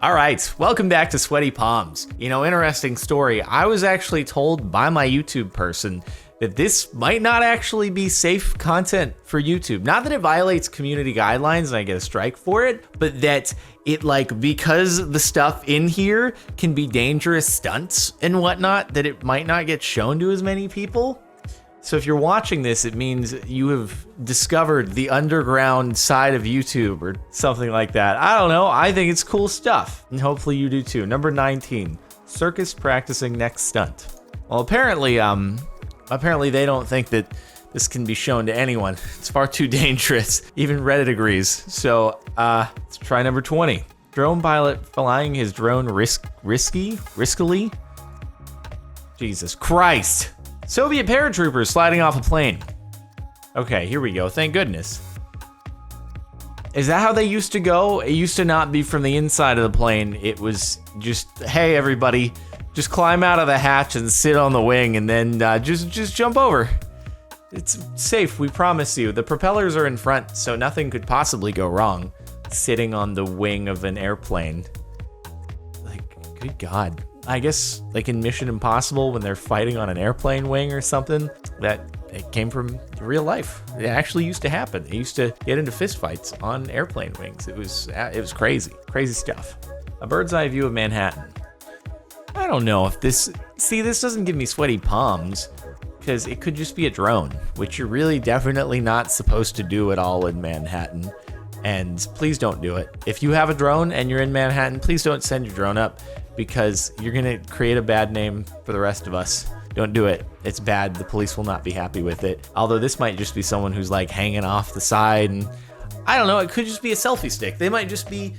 All right, welcome back to Sweaty Palms. You know, interesting story. I was actually told by my YouTube person that this might not actually be safe content for YouTube. Not that it violates community guidelines and I get a strike for it, but that it because the stuff in here can be dangerous stunts and whatnot, that it might not get shown to as many people. So if you're watching this, it means you have discovered the underground side of YouTube or something like that. I don't know. I think it's cool stuff. And hopefully you do too. Number 19, circus practicing next stunt. Well, apparently they don't think that this can be shown to anyone. It's far too dangerous. Even Reddit agrees. So let's try number 20. Drone pilot flying his drone riskily? Jesus Christ. Soviet paratroopers sliding off a plane. Okay, here we go. Thank goodness. Is that how they used to go? It used to not be from the inside of the plane. It was just, hey, everybody, just climb out of the hatch and sit on the wing and then just jump over. It's safe, we promise you. The propellers are in front, so nothing could possibly go wrong sitting on the wing of an airplane. Good God. I guess in Mission Impossible when they're fighting on an airplane wing or something, that it came from real life. It actually used to happen. They used to get into fistfights on airplane wings. It was crazy stuff. A bird's eye view of Manhattan. I don't know if this doesn't give me sweaty palms because it could just be a drone, which you're really definitely not supposed to do at all in Manhattan. And please don't do it. If you have a drone and you're in Manhattan, please don't send your drone up, because you're gonna create a bad name for the rest of us. Don't do it. It's bad. The police will not be happy with it. Although this might just be someone who's hanging off the side, and I don't know, it could just be a selfie stick. They might just be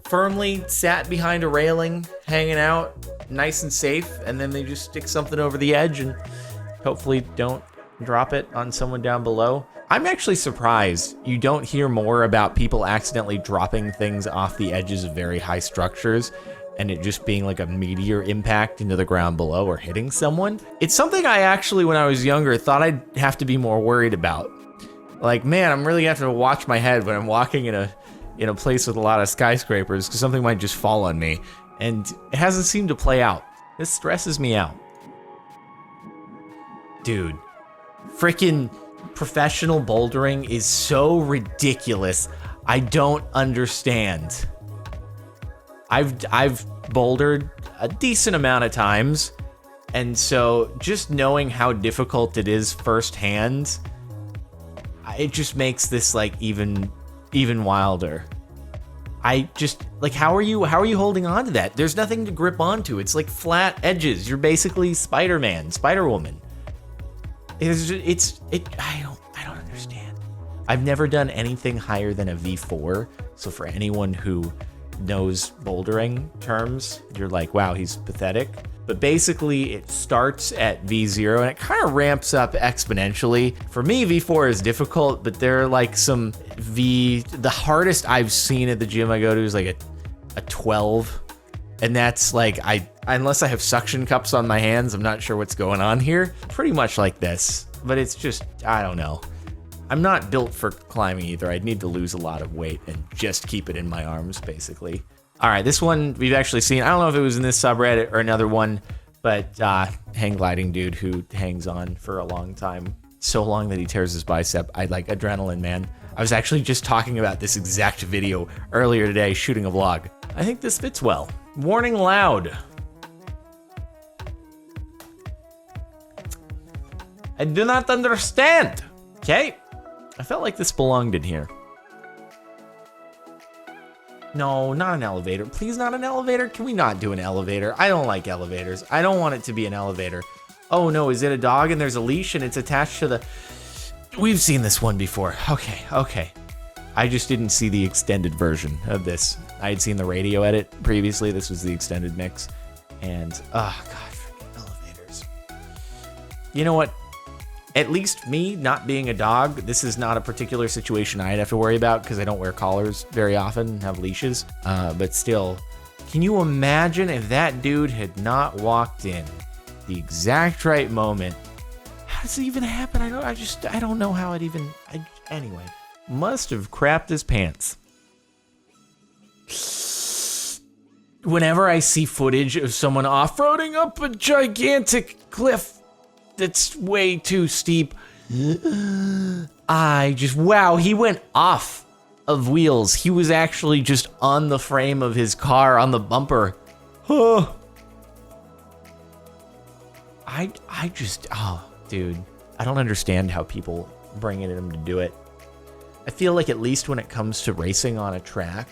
firmly sat behind a railing, hanging out, nice and safe, and then they just stick something over the edge and hopefully don't drop it on someone down below. I'm actually surprised you don't hear more about people accidentally dropping things off the edges of very high structures and it just being a meteor impact into the ground below or hitting someone. It's something I actually, when I was younger, thought I'd have to be more worried about. Man, I'm really gonna have to watch my head when I'm walking in a place with a lot of skyscrapers, because something might just fall on me. And it hasn't seemed to play out. This stresses me out. Dude, freaking professional bouldering is so ridiculous. I don't understand. I've bouldered a decent amount of times, and so just knowing how difficult it is firsthand, it just makes this even wilder. I just how are you holding on to that? There's nothing to grip onto. It's flat edges. You're basically Spider-Man, Spider-Woman. I don't understand. I've never done anything higher than a V4, so for anyone who knows bouldering terms, you're wow, he's pathetic. But basically it starts at V0 and it kind of ramps up exponentially. For me, V4 is difficult, but there are some the hardest I've seen at the gym I go to is a 12. And that's unless I have suction cups on my hands, I'm not sure what's going on here. Pretty much like this, but it's just, I don't know. I'm not built for climbing either. I'd need to lose a lot of weight and just keep it in my arms, basically. All right, this one we've actually seen. I don't know if it was in this subreddit or another one, but hang gliding dude who hangs on for a long time. So long that he tears his bicep. I adrenaline, man. I was actually just talking about this exact video earlier today, shooting a vlog. I think this fits well. Warning loud. I do not understand. Okay. I felt like this belonged in here. No, not an elevator. Please, not an elevator. Can we not do an elevator? I don't like elevators. I don't want it to be an elevator. Oh no, is it a dog and there's a leash and it's attached to the... We've seen this one before. Okay. I just didn't see the extended version of this. I had seen the radio edit previously. This was the extended mix. And, oh god, freaking elevators. You know what? At least me not being a dog, this is not a particular situation I'd have to worry about because I don't wear collars very often and have leashes. But still, can you imagine if that dude had not walked in the exact right moment? How does it even happen? I don't know how it even... Anyway, must have crapped his pants. whenever I see footage of someone off-roading up a gigantic cliff that's way too steep, I just, wow, he went off of wheels. He was actually just on the frame of his car, on the bumper. Oh. I just, oh, dude, I don't understand how people bring it in to do it. I feel like at least when it comes to racing on a track,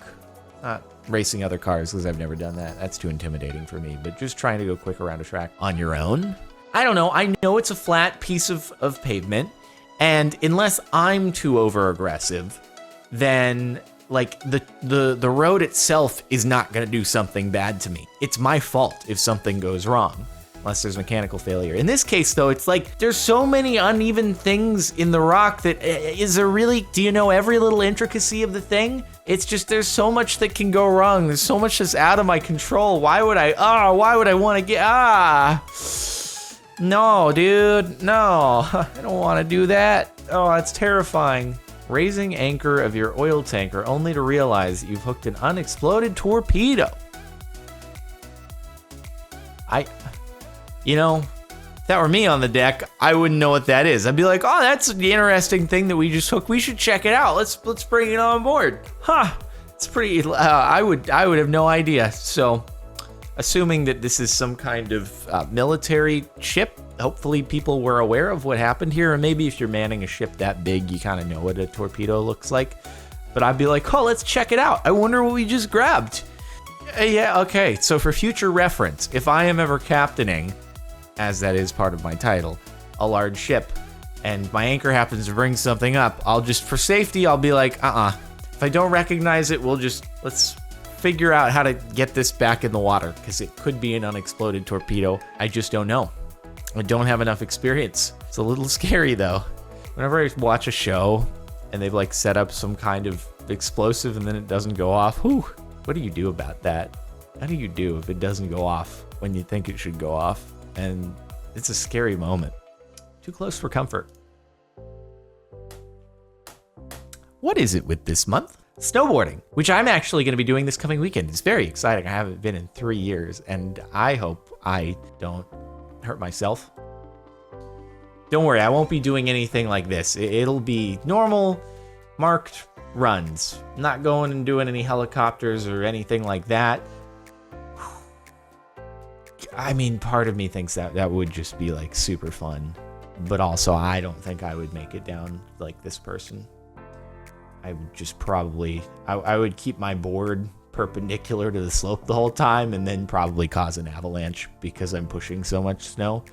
not racing other cars because I've never done that. That's too intimidating for me, but just trying to go quick around a track on your own. I don't know. I know it's a flat piece of pavement, and unless I'm too over aggressive, then like the road itself is not gonna do something bad to me. It's my fault if something goes wrong, unless there's mechanical failure. In this case though, it's like there's so many uneven things in the rock that is there really, do you know every little intricacy of the thing? It's just there's so much that can go wrong. There's so much that's out of my control. Why would I want to get, no, dude, no, I don't want to do that. Oh, that's terrifying. Raising anchor of your oil tanker only to realize that you've hooked an unexploded torpedo. You know, if that were me on the deck, I wouldn't know what that is. I'd be like, oh, that's the interesting thing that we just hooked. We should check it out. Let's bring it on board. Huh, it's pretty, I would have no idea. So, assuming that this is some kind of military ship, hopefully people were aware of what happened here. Or maybe if you're manning a ship that big, you kind of know what a torpedo looks like. But I'd be like, oh, let's check it out. I wonder what we just grabbed. Yeah, okay. So for future reference, if I am ever captaining, as that is part of my title, a large ship, and my anchor happens to bring something up, I'll just, for safety, I'll be like, If I don't recognize it, let's figure out how to get this back in the water, because it could be an unexploded torpedo. I just don't know. I don't have enough experience. It's a little scary though. Whenever I watch a show and they've like set up some kind of explosive and then it doesn't go off, whew, what do you do about that? How do you do if it doesn't go off when you think it should go off? And it's a scary moment. Too close for comfort. What is it with this month? Snowboarding, which I'm actually going to be doing this coming weekend. It's very exciting. I haven't been in 3 years, and I hope I don't hurt myself. Don't worry, I won't be doing anything like this. It'll be normal, marked runs. Not going and doing any helicopters or anything like that. I mean, part of me thinks that would just be like super fun, but also I don't think I would make it down like this person. I would just probably, I would keep my board perpendicular to the slope the whole time and then probably cause an avalanche because I'm pushing so much snow.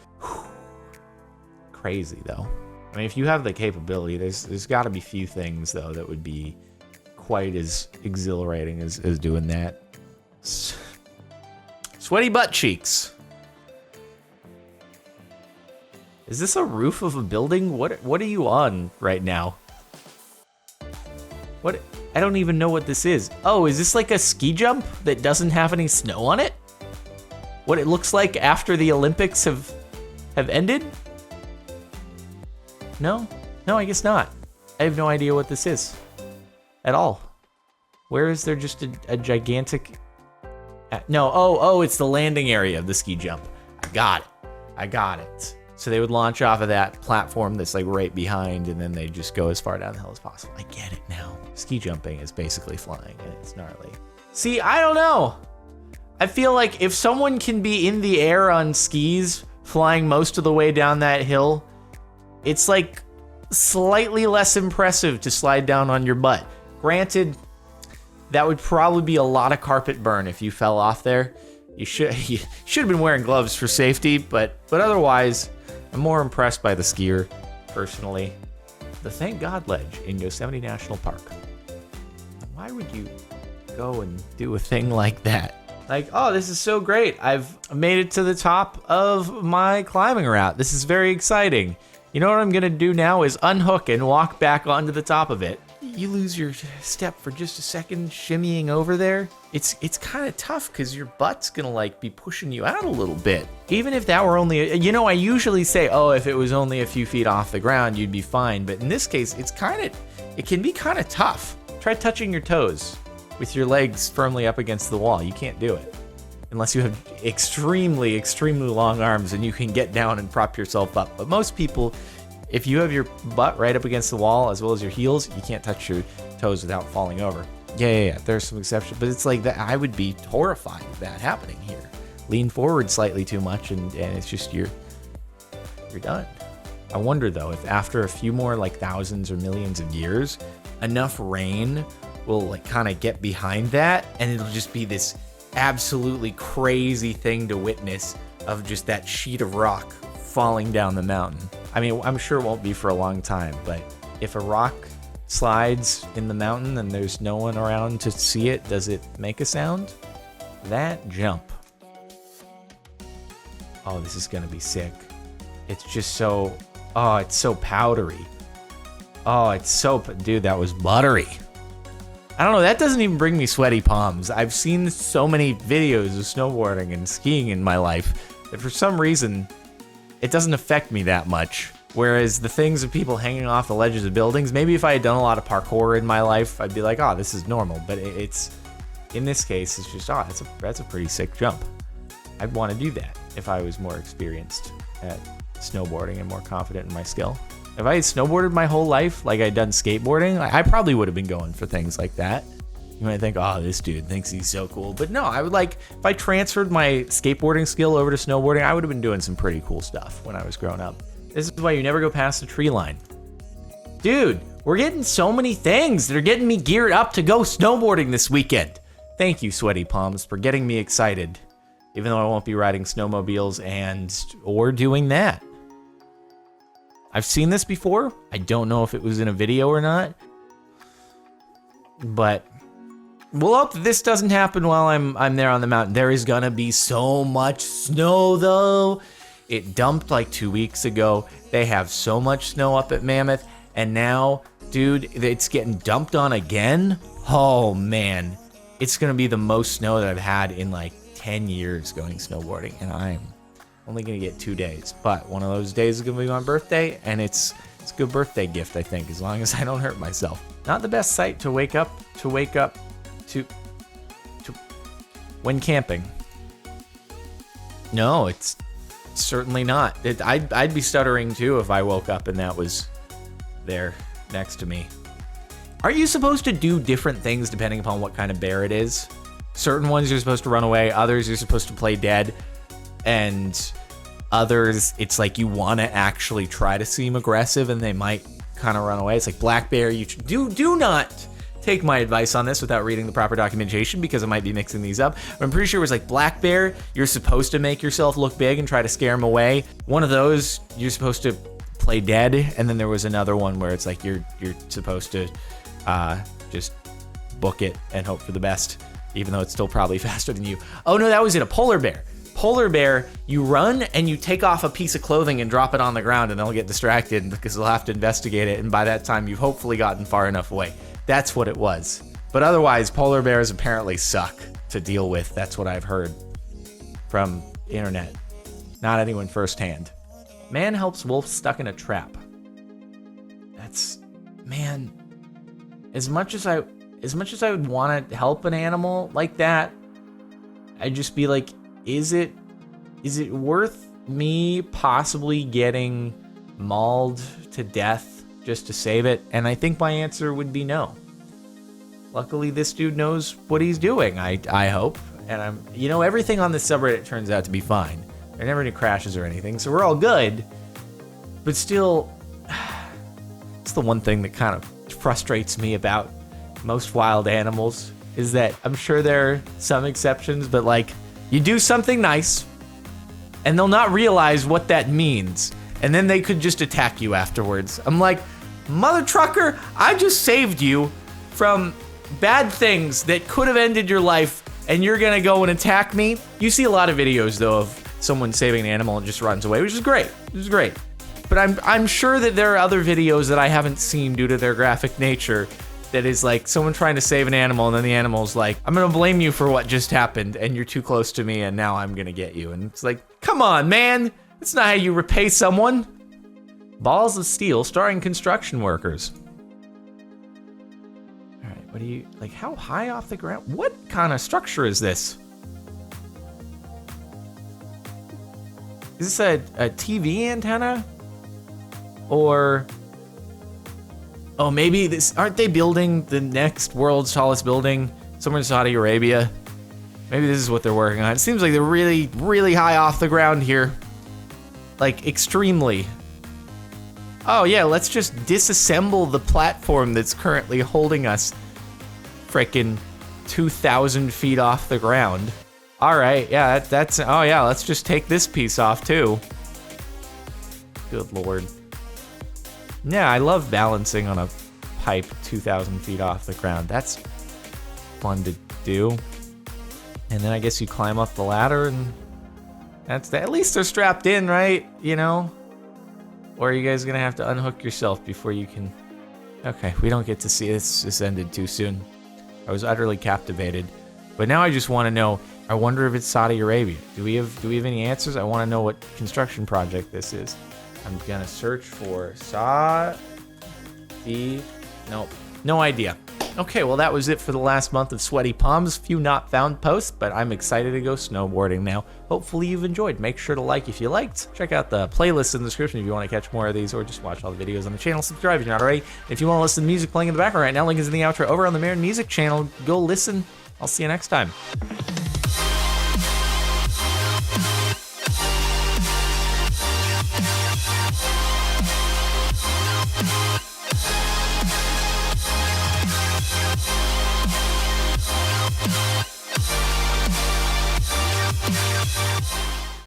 Crazy though. I mean, if you have the capability, there's got to be few things though that would be quite as exhilarating as doing that. Sweaty butt cheeks. Is this a roof of a building? What are you on right now? What? I don't even know what this is. Oh, is this like a ski jump that doesn't have any snow on it? What it looks like after the Olympics have ended? No, I guess not. I have no idea what this is at all. Where is there just a gigantic... No, oh, it's the landing area of the ski jump. I got it. So they would launch off of that platform that's like right behind, and then they just go as far down the hill as possible. I get it now. Ski jumping is basically flying, and it's gnarly. See, I don't know. I feel like if someone can be in the air on skis, flying most of the way down that hill, it's like slightly less impressive to slide down on your butt. Granted, that would probably be a lot of carpet burn if you fell off there. You should have been wearing gloves for safety, but otherwise, I'm more impressed by the skier, personally. The Thank God Ledge in Yosemite National Park. Why would you go and do a thing like that? Like, oh, this is so great. I've made it to the top of my climbing route. This is very exciting. You know what I'm gonna do now is unhook and walk back onto the top of it. You lose your step for just a second shimmying over there. It's kind of tough because your butt's gonna like be pushing you out a little bit. Even if that were only, I usually say, oh, if it was only a few feet off the ground, you'd be fine. But in this case, it can be kind of tough. Try touching your toes with your legs firmly up against the wall. You can't do it. unless you have extremely, extremely long arms and you can get down and prop yourself up. But most people, if you have your butt right up against the wall as well as your heels, you can't touch your toes without falling over. Yeah. There's some exceptions, but it's like that. I would be horrified of that happening here. Lean forward slightly too much, and it's just you're done. I wonder though if after a few more like thousands or millions of years, enough rain will like kind of get behind that, and it'll just be this absolutely crazy thing to witness of just that sheet of rock falling down the mountain. I mean, I'm sure it won't be for a long time, but if a rock slides in the mountain and there's no one around to see it, does it make a sound? That jump. Oh, this is gonna be sick. It's just so, oh, it's so powdery. Oh, it's so, dude, that was buttery. I don't know, that doesn't even bring me sweaty palms. I've seen so many videos of snowboarding and skiing in my life that for some reason, it doesn't affect me that much. Whereas the things of people hanging off the ledges of buildings, maybe if I had done a lot of parkour in my life, I'd be like, oh, this is normal. But it's, in this case, it's just, oh, that's a pretty sick jump. I'd want to do that if I was more experienced at snowboarding and more confident in my skill. If I had snowboarded my whole life like I'd done skateboarding, I probably would have been going for things like that. You might think, oh, this dude thinks he's so cool. But no, I would like, if I transferred my skateboarding skill over to snowboarding, I would have been doing some pretty cool stuff when I was growing up. This is why you never go past the tree line. Dude, we're getting so many things that are getting me geared up to go snowboarding this weekend. Thank you, Sweaty Palms, for getting me excited. Even though I won't be riding snowmobiles or doing that. I've seen this before. I don't know if it was in a video or not. But we'll hope that this doesn't happen while I'm there on the mountain. There is gonna be so much snow though. It dumped like 2 weeks ago. They have so much snow up at Mammoth. And now, dude, it's getting dumped on again. Oh man, it's gonna be the most snow that I've had in like 10 years going snowboarding, and I'm only gonna get 2 days, but one of those days is gonna be my birthday, and it's a good birthday gift, I think, as long as I don't hurt myself. Not the best site to wake up to when camping. No, it's certainly not. I'd be stuttering too if I woke up and that was there next to me. Are you supposed to do different things depending upon what kind of bear it is? Certain ones you're supposed to run away, others you're supposed to play dead, and others it's like you want to actually try to seem aggressive and they might kind of run away. It's like black bear, you do not take my advice on this without reading the proper documentation because I might be mixing these up. But I'm pretty sure it was like black bear, you're supposed to make yourself look big and try to scare them away. One of those, you're supposed to play dead, and then there was another one where it's like you're supposed to just book it and hope for the best, even though it's still probably faster than you. Oh no, that was it, a polar bear. Polar bear, you run and you take off a piece of clothing and drop it on the ground and they'll get distracted because they'll have to investigate it, and by that time you've hopefully gotten far enough away. That's what it was. But otherwise, polar bears apparently suck to deal with. That's what I've heard from the internet. Not anyone firsthand. Man helps wolf stuck in a trap. That's, man, as much as I would want to help an animal like that, I'd just be like, is it worth me possibly getting mauled to death just to save it? And I think my answer would be no. Luckily, this dude knows what he's doing, I hope. And everything on this subreddit turns out to be fine. There are never any crashes or anything, so we're all good. But still, it's the one thing that kind of frustrates me about most wild animals, is that I'm sure there are some exceptions, but like, you do something nice and they'll not realize what that means, and then they could just attack you afterwards. I'm like, mother trucker, I just saved you from bad things that could have ended your life, and you're gonna go and attack me? You see a lot of videos though of someone saving an animal and just runs away, which is great. But I'm sure that there are other videos that I haven't seen due to their graphic nature that is like someone trying to save an animal, and then the animal's like, I'm gonna blame you for what just happened, and you're too close to me, and now I'm gonna get you. And it's like, come on, man. That's not how you repay someone. Balls of Steel starring construction workers. All right, what do you, like, how high off the ground? What kind of structure is this? Is this a TV antenna? Or, oh, maybe this, aren't they building the next world's tallest building somewhere in Saudi Arabia? Maybe this is what they're working on. It seems like they're really, really high off the ground here. Like, extremely. Oh yeah, let's just disassemble the platform that's currently holding us frickin' 2,000 feet off the ground. All right, yeah, that's, oh yeah, let's just take this piece off too. Good Lord. Yeah, I love balancing on a pipe 2,000 feet off the ground. That's fun to do. And then I guess you climb up the ladder and that's that. At least they're strapped in, right? You know? Or are you guys gonna have to unhook yourself before you can... Okay, we don't get to see this. This ended too soon. I was utterly captivated. But now I just want to know, I wonder if it's Saudi Arabia. Do we have any answers? I want to know what construction project this is. I'm gonna search for Saudi... Nope, no idea. Okay, well that was it for the last month of Sweaty Palms. Few not found posts, but I'm excited to go snowboarding now. Hopefully you've enjoyed. Make sure to like if you liked. Check out the playlist in the description if you want to catch more of these, or just watch all the videos on the channel. Subscribe if you're not already. If you want to listen to music playing in the background right now, link is in the outro over on the Maritime Music channel. Go listen. I'll see you next time.